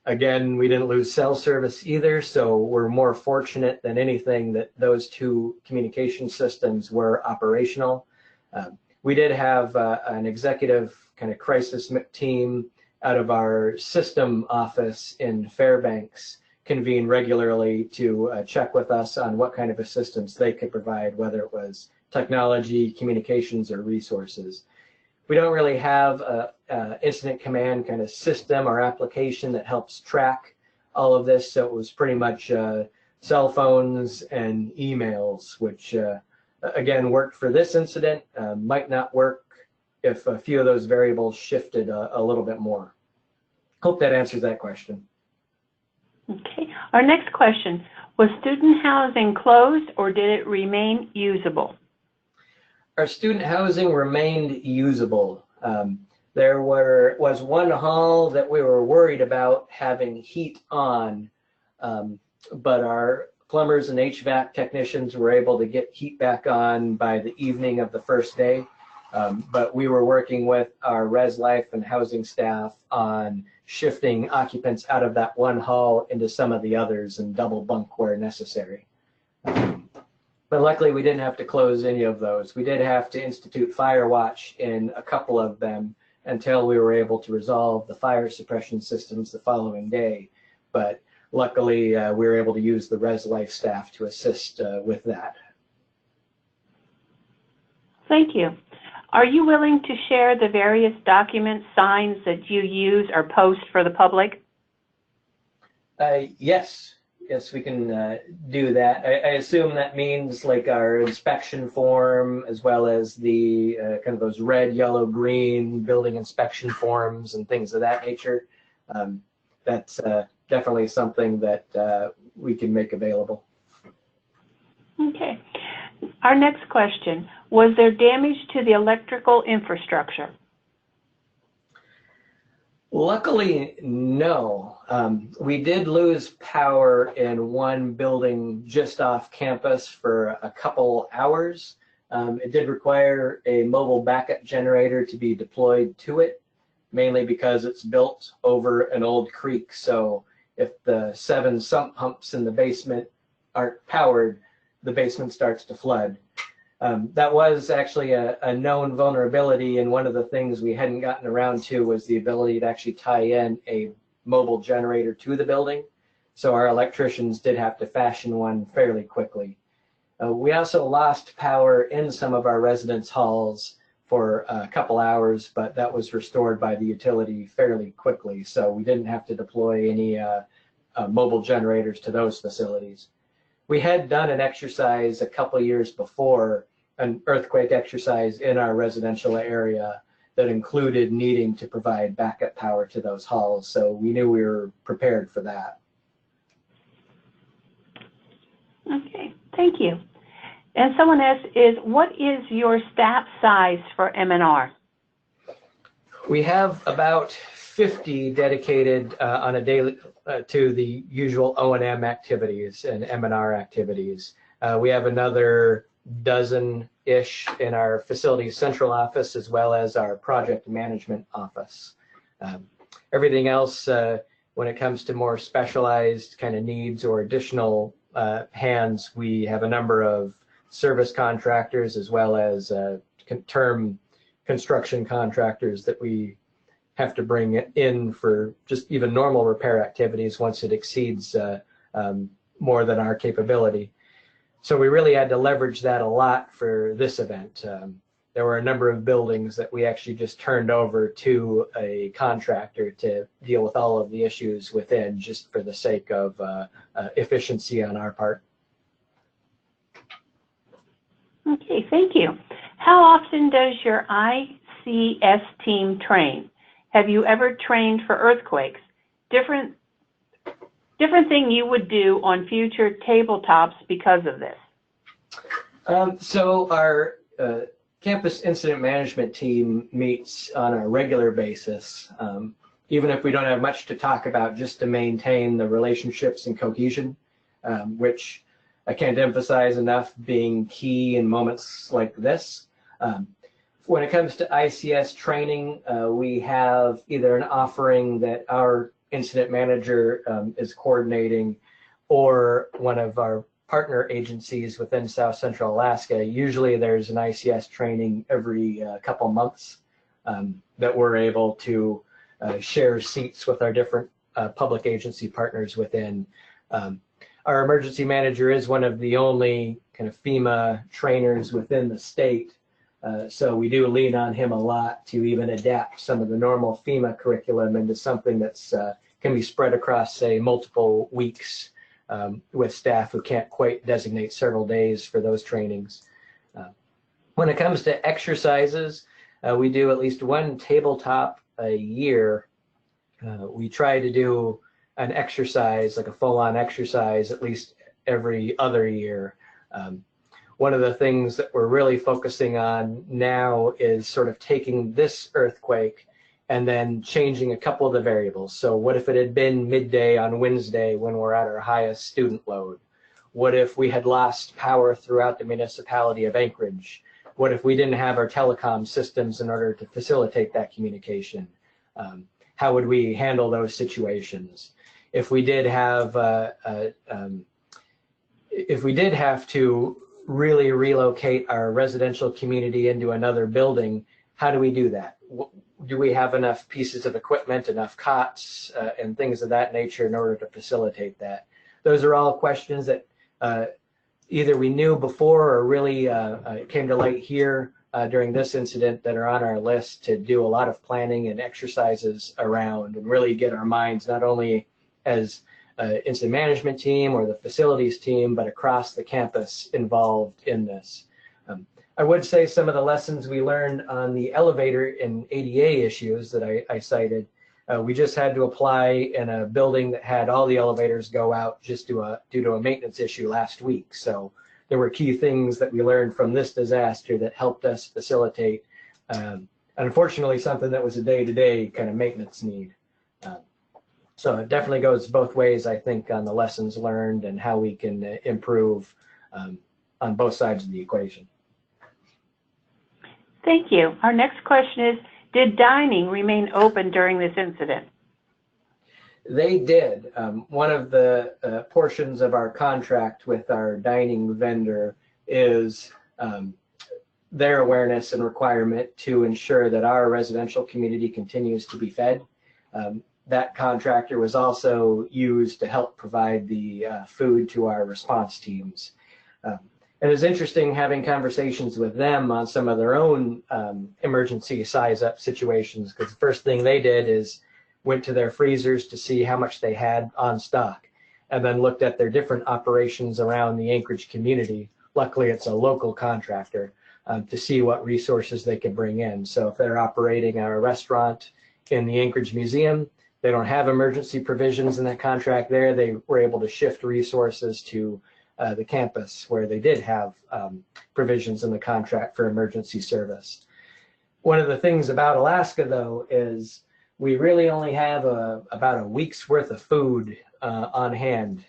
Again, we didn't lose cell service either, so we're more fortunate than anything that those two communication systems were operational. We did have an executive kind of crisis team out of our system office in Fairbanks convene regularly to check with us on what kind of assistance they could provide, whether it was technology, communications, or resources. We don't really have a incident command kind of system or application that helps track all of this, so it was pretty much cell phones and emails, which again worked for this incident, might not work if a few of those variables shifted a little bit more. Hope that answers that question. Okay. Our next question, was student housing closed or did it remain usable? Our student housing remained usable. There was one hall that we were worried about having heat on, but our plumbers and HVAC technicians were able to get heat back on by the evening of the first day. But we were working with our res life and housing staff on shifting occupants out of that one hall into some of the others and double bunk where necessary. But luckily we didn't have to close any of those. We did have to institute fire watch in a couple of them until we were able to resolve the fire suppression systems the following day. But luckily we were able to use the res life staff to assist with that. Thank you. Are you willing to share the various documents, signs that you use or post for the public? Yes, we can do that. I assume that means like our inspection form, as well as the kind of those red, yellow, green building inspection forms and things of that nature. That's definitely something that we can make available. Okay. Our next question, was there damage to the electrical infrastructure? Luckily, no. We did lose power in one building just off campus for a couple hours. It did require a mobile backup generator to be deployed to it, mainly because it's built over an old creek. So if the 7 sump pumps in the basement aren't powered, the basement starts to flood. That was actually a known vulnerability, and one of the things we hadn't gotten around to was the ability to actually tie in a mobile generator to the building. So our electricians did have to fashion one fairly quickly. We also lost power in some of our residence halls for a couple hours, but that was restored by the utility fairly quickly. So we didn't have to deploy any mobile generators to those facilities. We had done an exercise a couple years before, an earthquake exercise in our residential area that included needing to provide backup power to those halls. So we knew we were prepared for that. Okay, thank you. And someone asks, what is your staff size for M&R? We have about 50 dedicated on a daily to the usual O&M activities and M&R activities. We have another dozen-ish in our facilities central office, as well as our project management office. Everything else, when it comes to more specialized kind of needs or additional hands, we have a number of service contractors, as well as term construction contractors that we have to bring it in for just even normal repair activities once it exceeds more than our capability. So we really had to leverage that a lot for this event. There were a number of buildings that we actually just turned over to a contractor to deal with all of the issues within, just for the sake of efficiency on our part. Okay, thank you. How often does your ICS team train? Have you ever trained for earthquakes? Different thing you would do on future tabletops because of this? So our campus incident management team meets on a regular basis, even if we don't have much to talk about, just to maintain the relationships and cohesion, which I can't emphasize enough being key in moments like this. When it comes to ICS training, we have either an offering that our incident manager is coordinating, or one of our partner agencies within South Central Alaska. Usually there's an ICS training every couple months that we're able to share seats with our different public agency partners within. Our emergency manager is one of the only kind of FEMA trainers within the state. So we do lean on him a lot to even adapt some of the normal FEMA curriculum into something that's can be spread across, say, multiple weeks with staff who can't quite designate several days for those trainings. When it comes to exercises, we do at least one tabletop a year. We try to do an exercise, like a full-on exercise, at least every other year. One of the things that we're really focusing on now is sort of taking this earthquake and then changing a couple of the variables. So what if it had been midday on Wednesday when we're at our highest student load? What if we had lost power throughout the municipality of Anchorage? What if we didn't have our telecom systems in order to facilitate that communication? How would we handle those situations? If we did have to really relocate our residential community into another building, how do we do that? Do we have enough pieces of equipment, enough cots, and things of that nature in order to facilitate that? Those are all questions that either we knew before or really came to light here during this incident that are on our list to do a lot of planning and exercises around and really get our minds not only as incident management team or the facilities team, but across the campus involved in this. I would say some of the lessons we learned on the elevator and ADA issues that I cited, we just had to apply in a building that had all the elevators go out just due to a maintenance issue last week. So there were key things that we learned from this disaster that helped us facilitate, unfortunately, something that was a day-to-day kind of maintenance need. So it definitely goes both ways, I think, on the lessons learned and how we can improve on both sides of the equation. Thank you. Our next question is, did dining remain open during this incident? They did. One of the portions of our contract with our dining vendor is their awareness and requirement to ensure that our residential community continues to be fed. That contractor was also used to help provide the food to our response teams. It was interesting having conversations with them on some of their own emergency size-up situations, because the first thing they did is went to their freezers to see how much they had on stock, and then looked at their different operations around the Anchorage community. Luckily, it's a local contractor, to see what resources they could bring in. So if they're operating a restaurant in the Anchorage Museum, they don't have emergency provisions in that contract there. They were able to shift resources to the campus where they did have provisions in the contract for emergency service. One of the things about Alaska, though, is we really only have about a week's worth of food on hand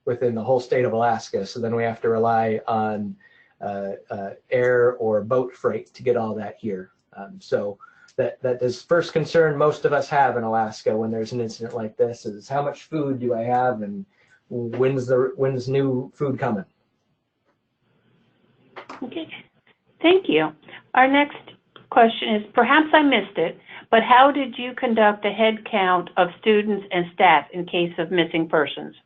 within the whole state of Alaska. So then we have to rely on air or boat freight to get all that here. So that is first concern most of us have in Alaska when there's an incident like this, is how much food do I have and when's new food coming? Okay, thank you. Our next question is, perhaps I missed it, but how did you conduct a head count of students and staff in case of missing persons?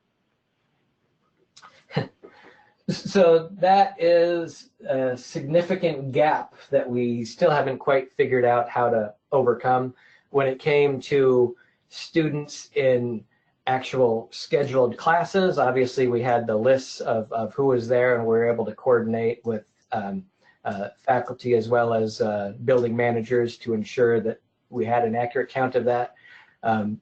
So that is a significant gap that we still haven't quite figured out how to overcome. When it came to students in actual scheduled classes, obviously we had the lists of who was there, and we were able to coordinate with faculty as well as building managers to ensure that we had an accurate count of that.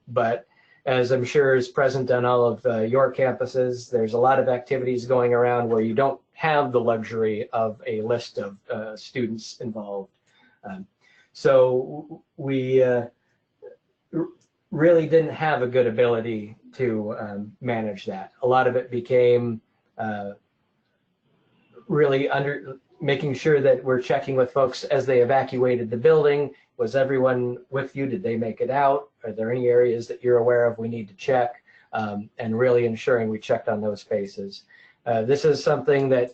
But as I'm sure is present on all of your campuses, there's a lot of activities going around where you don't have the luxury of a list of students involved. So we really didn't have a good ability to manage that. A lot of it became really making sure that we're checking with folks as they evacuated the building. Was everyone with you? Did they make it out? Are there any areas that you're aware of we need to check? And really ensuring we checked on those spaces. This is something that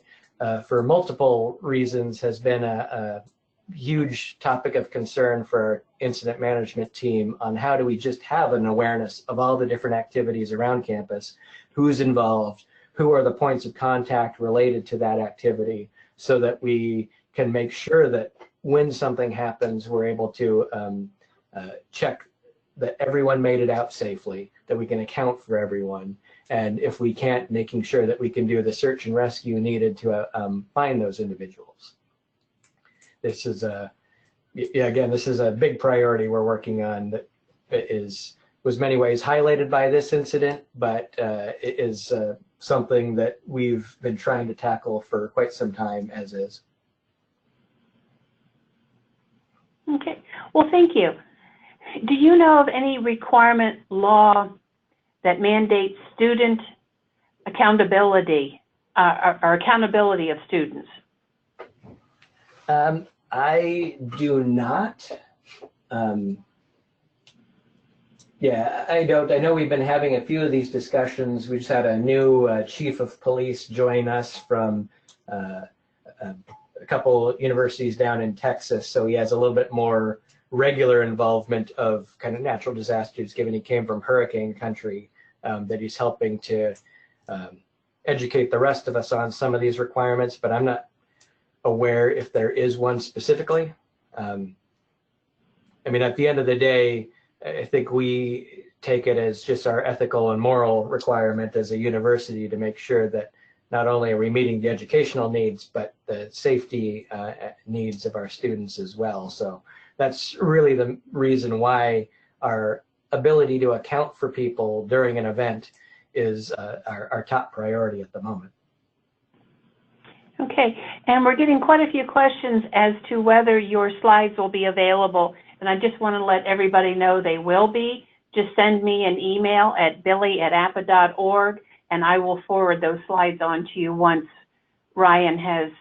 for multiple reasons has been a huge topic of concern for our incident management team on how do we just have an awareness of all the different activities around campus, who's involved, who are the points of contact related to that activity, so that we can make sure that when something happens, we're able to check that everyone made it out safely, that we can account for everyone, and if we can't, making sure that we can do the search and rescue needed to find those individuals. This is again, this is a big priority we're working on that was many ways highlighted by this incident, but it is something that we've been trying to tackle for quite some time as is. Okay, well, thank you. Do you know of any requirement law that mandates student accountability or accountability of students? I do not. Yeah, I don't. I know we've been having a few of these discussions. We just had a new chief of police join us from a couple universities down in Texas, so he has a little bit more regular involvement of kind of natural disasters, given he came from hurricane country, that he's helping to educate the rest of us on some of these requirements, but I'm not aware if there is one specifically. I mean, at the end of the day, I think we take it as just our ethical and moral requirement as a university to make sure that not only are we meeting the educational needs, but the safety needs of our students as well. So that's really the reason why our ability to account for people during an event is our top priority at the moment. Okay, and we're getting quite a few questions as to whether your slides will be available, and I just want to let everybody know they will be. Just send me an email at billy@appa.org, and I will forward those slides on to you once Ryan has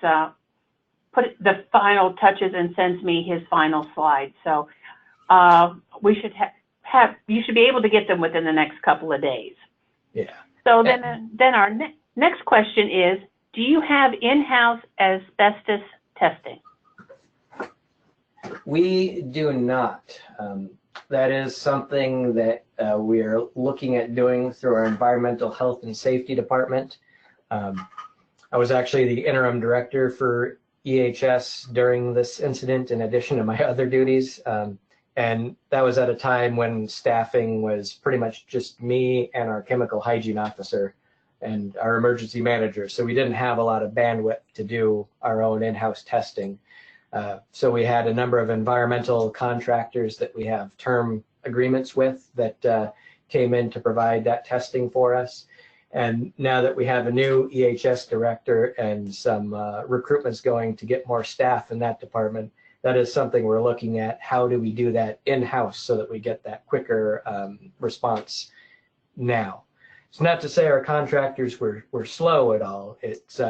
put the final touches and sends me his final slides. So we should you should be able to get them within the next couple of days. Yeah. So then our next question is, do you have in-house asbestos testing? We do not. That is something that we are looking at doing through our environmental health and safety department. I was actually the interim director for EHS during this incident, in addition to my other duties. And that was at a time when staffing was pretty much just me and our chemical hygiene officer and our emergency manager. So we didn't have a lot of bandwidth to do our own in-house testing. So we had a number of environmental contractors that we have term agreements with that came in to provide that testing for us. And now that we have a new EHS director and some recruitments going to get more staff in that department, that is something we're looking at. How do we do that in-house so that we get that quicker response now? It's not to say our contractors were slow at all. It's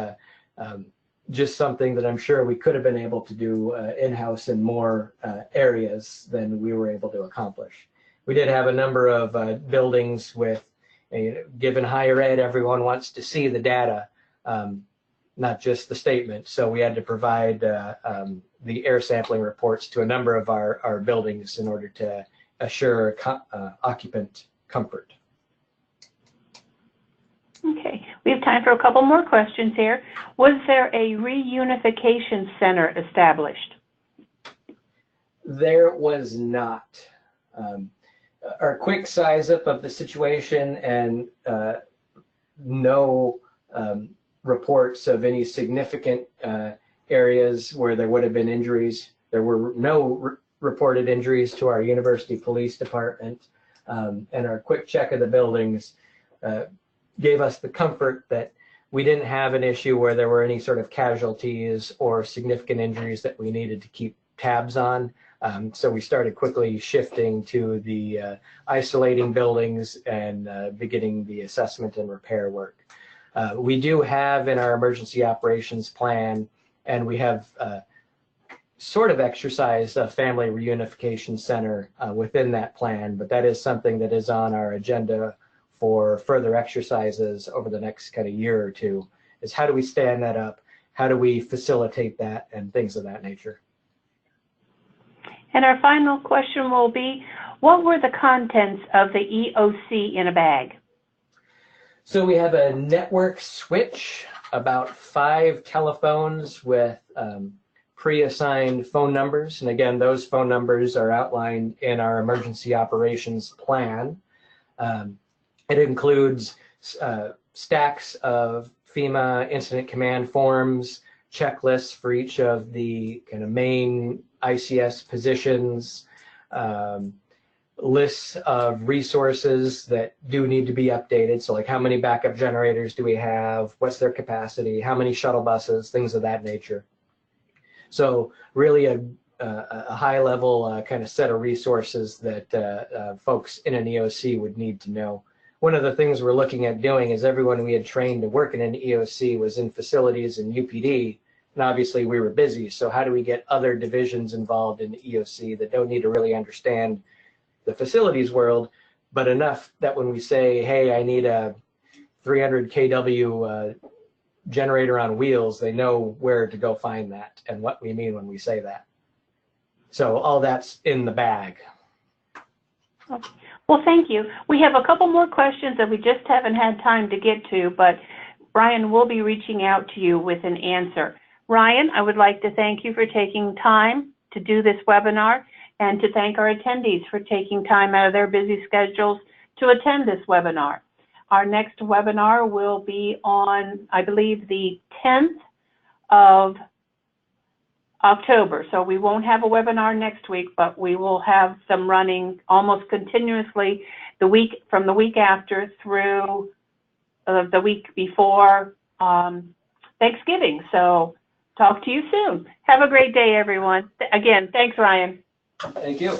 just something that I'm sure we could have been able to do in-house in more areas than we were able to accomplish. We did have a number of buildings with, given higher ed, everyone wants to see the data, not just the statement. So we had to provide the air sampling reports to a number of our buildings in order to assure occupant comfort. Okay, we have time for a couple more questions here. Was there a reunification center established? There was not. Our quick size up of the situation and no reports of any significant areas where there would have been injuries. There were no reported injuries to our university police department, and our quick check of the buildings gave us the comfort that we didn't have an issue where there were any sort of casualties or significant injuries that we needed to keep tabs on. So we started quickly shifting to the isolating buildings and beginning the assessment and repair work. We do have in our emergency operations plan and we have sort of exercised a family reunification center within that plan, but that is something that is on our agenda for further exercises over the next kind of year or two, is how do we stand that up? How do we facilitate that and things of that nature? And our final question will be, what were the contents of the EOC in a bag? So we have a network switch, about 5 telephones with pre-assigned phone numbers. And again, those phone numbers are outlined in our emergency operations plan. It includes stacks of FEMA incident command forms, checklists for each of the kind of main ICS positions, lists of resources that do need to be updated. So like how many backup generators do we have? What's their capacity? How many shuttle buses? Things of that nature. So really a high level kind of set of resources that folks in an EOC would need to know. One of the things we're looking at doing is everyone we had trained to work in an EOC was in facilities and UPD, and obviously we were busy. So how do we get other divisions involved in the EOC that don't need to really understand the facilities world, but enough that when we say, hey, I need a 300 kW generator on wheels, they know where to go find that and what we mean when we say that. So all that's in the bag. Okay. Well, thank you. We have a couple more questions that we just haven't had time to get to, but Ryan will be reaching out to you with an answer. Ryan, I would like to thank you for taking time to do this webinar and to thank our attendees for taking time out of their busy schedules to attend this webinar. Our next webinar will be on, I believe, the 10th of October. So we won't have a webinar next week, but we will have some running almost continuously from the week after through the week before Thanksgiving. So talk to you soon. Have a great day, everyone. Again, thanks, Ryan. Thank you.